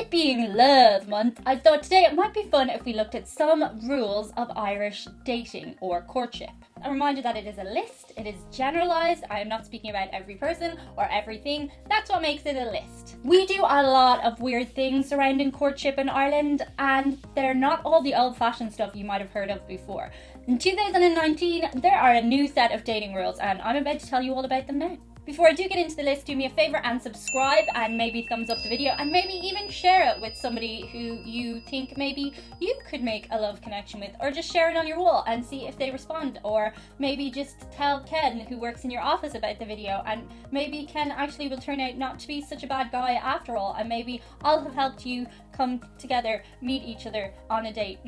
it being Love Month, I thought today it might be fun if we looked at some rules of Irish dating or courtship. A reminder that it is a list, it is generalised, I am not speaking about every person or everything, that's what makes it a list. We do a lot of weird things surrounding courtship in Ireland, and they're not all the old-fashioned stuff you might have heard of before. In 2019, there are a new set of dating rules, and I'm about to tell you all about them now. Before I do get into the list, do me a favour and subscribe, and maybe thumbs up the video, and maybe even share it with somebody who you think maybe you could make a love connection with, or just share it on your wall and see if they respond, or maybe just tell Ken, who works in your office, about the video, and maybe Ken actually will turn out not to be such a bad guy after all, and maybe I'll have helped you come together, meet each other on a date.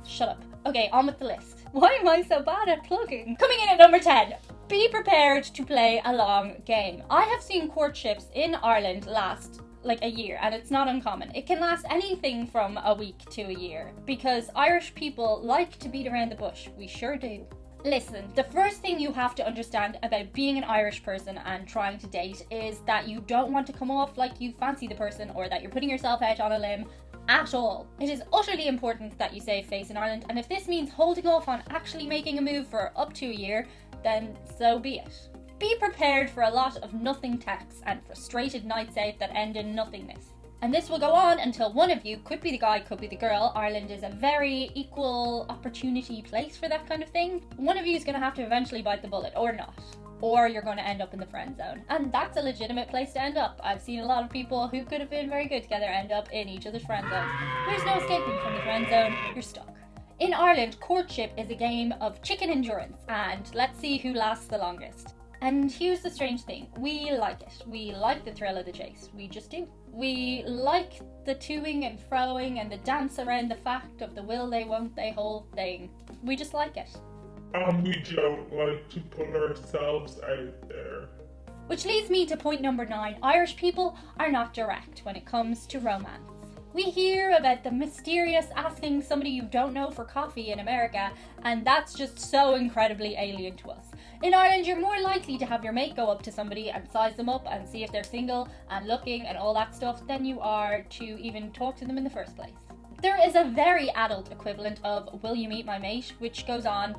Shut up. Okay, on with the list. Why am I so bad at plugging? Coming in at number 10. Be prepared to play a long game. I have seen courtships in Ireland last like a year, and it's not uncommon. It can last anything from a week to a year, because Irish people like to beat around the bush. We sure do. Listen, the first thing you have to understand about being an Irish person and trying to date is that you don't want to come off like you fancy the person or that you're putting yourself out on a limb at all. It is utterly important that you save face in Ireland, and if this means holding off on actually making a move for up to a year, then so be it. Be prepared for a lot of nothing texts and frustrated nights out that end in nothingness. And this will go on until one of you, could be the guy, could be the girl, Ireland is a very equal opportunity place for that kind of thing, one of you is going to have to eventually bite the bullet, or not. Or you're going to end up in the friend zone. And that's a legitimate place to end up. I've seen a lot of people who could have been very good together end up in each other's friend zones. There's no escaping from the friend zone, you're stuck. In Ireland, courtship is a game of chicken endurance, and let's see who lasts the longest. And here's the strange thing, we like it. We like the thrill of the chase, we just do. We like the toing and froing and the dance around the fact of the will they, won't they whole thing. We just like it. And we don't like to put ourselves out there. Which leads me to point number 9. Irish people are not direct when it comes to romance. We hear about the mysterious asking somebody you don't know for coffee in America, and that's just so incredibly alien to us. In Ireland, you're more likely to have your mate go up to somebody and size them up and see if they're single and looking and all that stuff than you are to even talk to them in the first place. There is a very adult equivalent of "will you meet my mate?" which goes on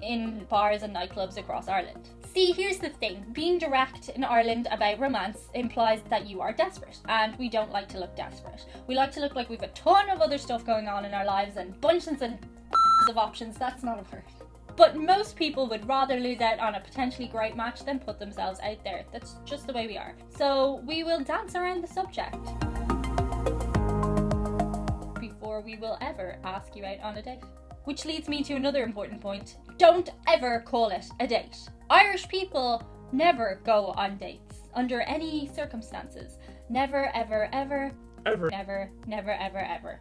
in bars and nightclubs across Ireland. See, here's the thing, being direct in Ireland about romance implies that you are desperate, and we don't like to look desperate. We like to look like we've a ton of other stuff going on in our lives and bunches and of options. That's not a word. But most people would rather lose out on a potentially great match than put themselves out there. That's just the way we are. So we will dance around the subject before we will ever ask you out on a date. Which leads me to another important point. Don't ever call it a date. Irish people never go on dates under any circumstances. Never, ever, ever, Ever. never, never, ever, ever,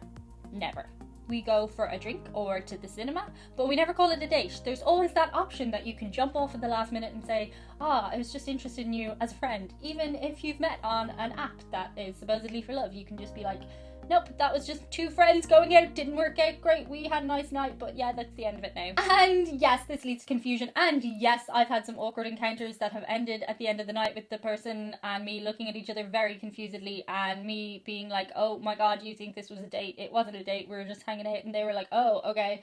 never. We go for a drink or to the cinema, but we never call it a date. There's always that option that you can jump off at the last minute and say, I was just interested in you as a friend. Even if you've met on an app that is supposedly for love, you can just be like, nope, that was just two friends going out, didn't work out great, we had a nice night, but yeah, that's the end of it now. And yes, this leads to confusion, and yes, I've had some awkward encounters that have ended at the end of the night with the person and me looking at each other very confusedly and me being like, oh my god, you think this was a date? It wasn't a date, we were just hanging out, and they were like, oh, okay,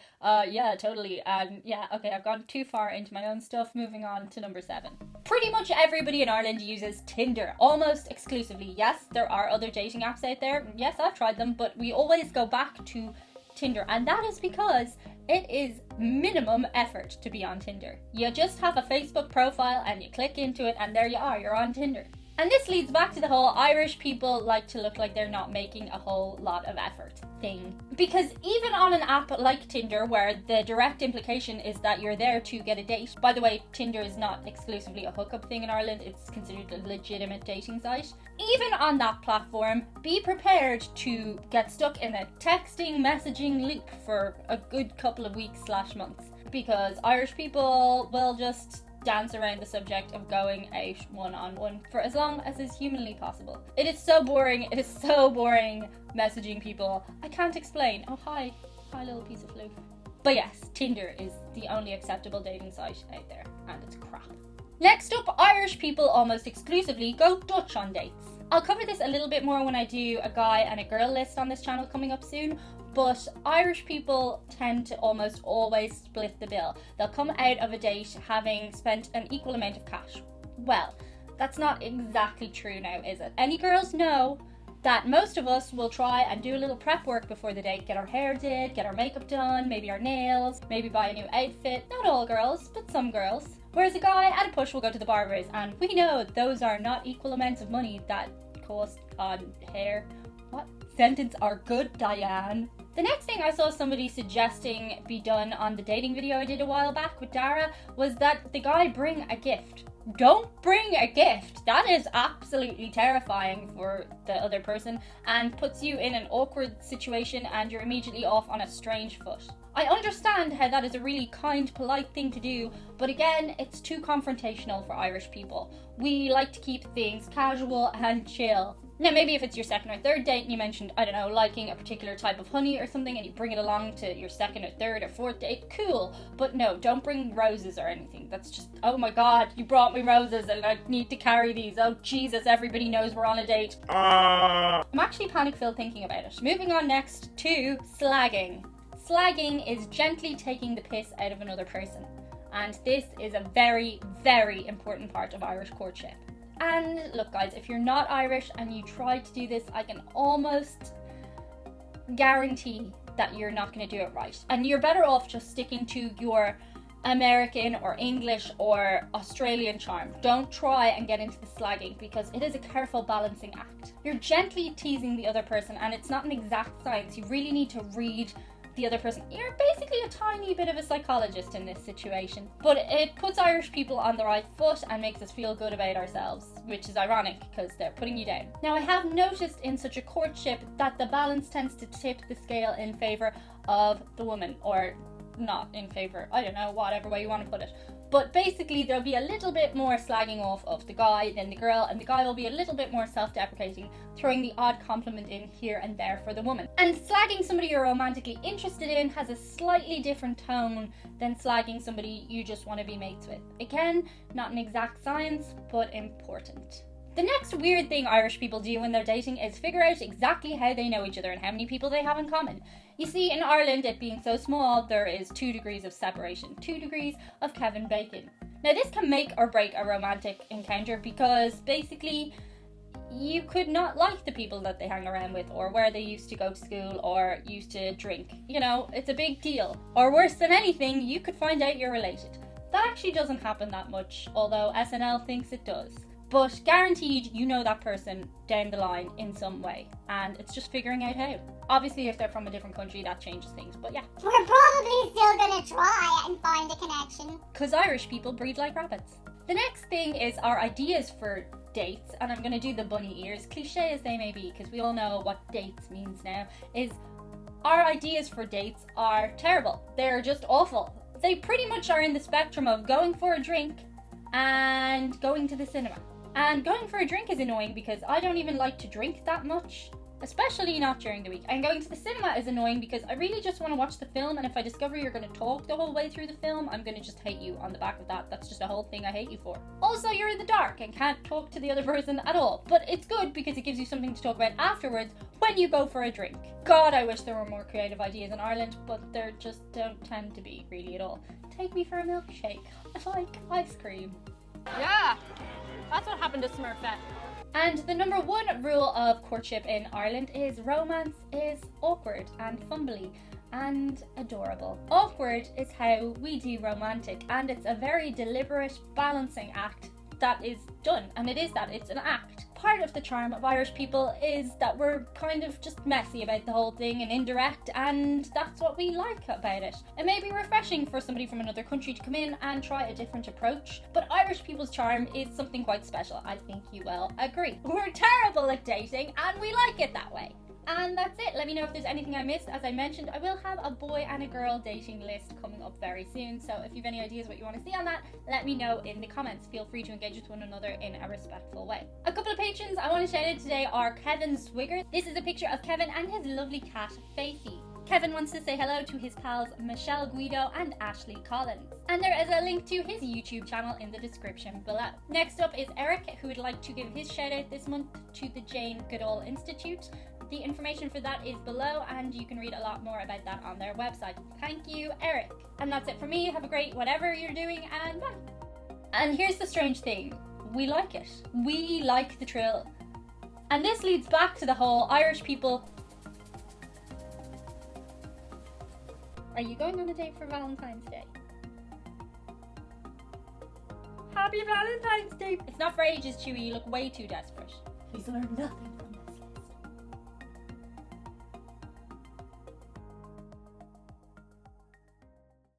yeah, totally, and yeah, okay, I've gone too far into my own stuff. Moving on to number 7. Pretty much everybody in Ireland uses Tinder, almost exclusively. Yes, there are other dating apps out there, yes, I've tried them, but we always go back to Tinder, and that is because it is minimum effort to be on Tinder. You just have a Facebook profile and you click into it and there you are, you're on Tinder. And this leads back to the whole Irish people like to look like they're not making a whole lot of effort thing. Because even on an app like Tinder, where the direct implication is that you're there to get a date, by the way, Tinder is not exclusively a hookup thing in Ireland, it's considered a legitimate dating site. Even on that platform, be prepared to get stuck in a texting, messaging loop for a good couple of weeks / months. Because Irish people will just dance around the subject of going out one-on-one for as long as is humanly possible. It is so boring messaging people. I can't explain. Oh, hi little piece of floof. But yes, Tinder is the only acceptable dating site out there, and it's crap. Next up, Irish people almost exclusively go Dutch on dates. I'll cover this a little bit more when I do a guy and a girl list on this channel coming up soon, but Irish people tend to almost always split the bill. They'll come out of a date having spent an equal amount of cash. Well, that's not exactly true now, is it? Any girls know that most of us will try and do a little prep work before the date, get our hair did, get our makeup done, maybe our nails, maybe buy a new outfit. Not all girls, but some girls. Whereas a guy at a push will go to the barbers, and we know those are not equal amounts of money that cost on hair. What sentence are good, Diane? The next thing I saw somebody suggesting be done on the dating video I did a while back with Dara was that the guy bring a gift. Don't bring a gift. That is absolutely terrifying for the other person and puts you in an awkward situation and you're immediately off on a strange foot. I understand how that is a really kind, polite thing to do, but again, it's too confrontational for Irish people. We like to keep things casual and chill. Now, maybe if it's your second or third date and you mentioned, I don't know, liking a particular type of honey or something and you bring it along to your second or third or fourth date, cool. But no, don't bring roses or anything. That's just, oh my god, you brought me roses and I need to carry these. Oh Jesus, everybody knows we're on a date. I'm actually panic-filled thinking about it. Moving on next to slagging. Slagging is gently taking the piss out of another person. And this is a very, very important part of Irish courtship. And look guys, if you're not Irish and you try to do this, I can almost guarantee that you're not going to do it right. And you're better off just sticking to your American or English or Australian charm. Don't try and get into the slagging because it is a careful balancing act. You're gently teasing the other person and it's not an exact science. You really need to read the other person. You're basically a tiny bit of a psychologist in this situation, but it puts Irish people on the right foot and makes us feel good about ourselves, which is ironic because they're putting you down. Now, I have noticed in such a courtship that the balance tends to tip the scale in favor of the woman, or not in favor, I don't know, whatever way you want to put it. But basically there'll be a little bit more slagging off of the guy than the girl, and the guy will be a little bit more self-deprecating, throwing the odd compliment in here and there for the woman. And slagging somebody you're romantically interested in has a slightly different tone than slagging somebody you just want to be mates with. Again, not an exact science, but important. The next weird thing Irish people do when they're dating is figure out exactly how they know each other and how many people they have in common. You see, in Ireland, it being so small, there is 2 degrees of separation, 2 degrees of Kevin Bacon. Now, this can make or break a romantic encounter because basically you could not like the people that they hang around with or where they used to go to school or used to drink. You know, it's a big deal. Or worse than anything, you could find out you're related. That actually doesn't happen that much, although SNL thinks it does. But guaranteed you know that person down the line in some way, and it's just figuring out how. Obviously if they're from a different country that changes things, but yeah. We're probably still gonna try and find a connection. Because Irish people breed like rabbits. The next thing is our ideas for dates, and I'm gonna do the bunny ears, cliche as they may be, because we all know what dates means now, is our ideas for dates are terrible. They're just awful. They pretty much are in the spectrum of going for a drink and going to the cinema. And going for a drink is annoying because I don't even like to drink that much, especially not during the week. And going to the cinema is annoying because I really just want to watch the film, and if I discover you're going to talk the whole way through the film, I'm going to just hate you on the back of that. That's just a whole thing I hate you for. Also, you're in the dark and can't talk to the other person at all, but it's good because it gives you something to talk about afterwards when you go for a drink. God, I wish there were more creative ideas in Ireland, but there just don't tend to be really at all. Take me for a milkshake. I like ice cream. Yeah, that's what happened to Smurfette. And the number 1 rule of courtship in Ireland is romance is awkward and fumbly and adorable. Awkward is how we do romantic, and it's a very deliberate balancing act that is done, and it is that, it's an act. Part of the charm of Irish people is that we're kind of just messy about the whole thing and indirect, and that's what we like about it. It may be refreshing for somebody from another country to come in and try a different approach, but Irish people's charm is something quite special. I think you will agree. We're terrible at dating and we like it that way. And that's it. Let me know if there's anything I missed. As I mentioned, I will have a boy and a girl dating list coming up very soon. So if you've any ideas what you want to see on that, let me know in the comments. Feel free to engage with one another in a respectful way. A couple of patrons I want to shout out today are Kevin Swigger. This is a picture of Kevin and his lovely cat, Faithy. Kevin wants to say hello to his pals Michelle Guido and Ashley Collins. And there is a link to his YouTube channel in the description below. Next up is Eric, who would like to give his shout out this month to the Jane Goodall Institute. The information for that is below, and you can read a lot more about that on their website. Thank you, Eric. And that's it for me. Have a great whatever you're doing, and bye. And here's the strange thing. We like it. We like the thrill. And this leads back to the whole Irish people. Are you going on a date for Valentine's Day? Happy Valentine's Day! It's not for ages, Chewie. You look way too desperate. He's learned nothing.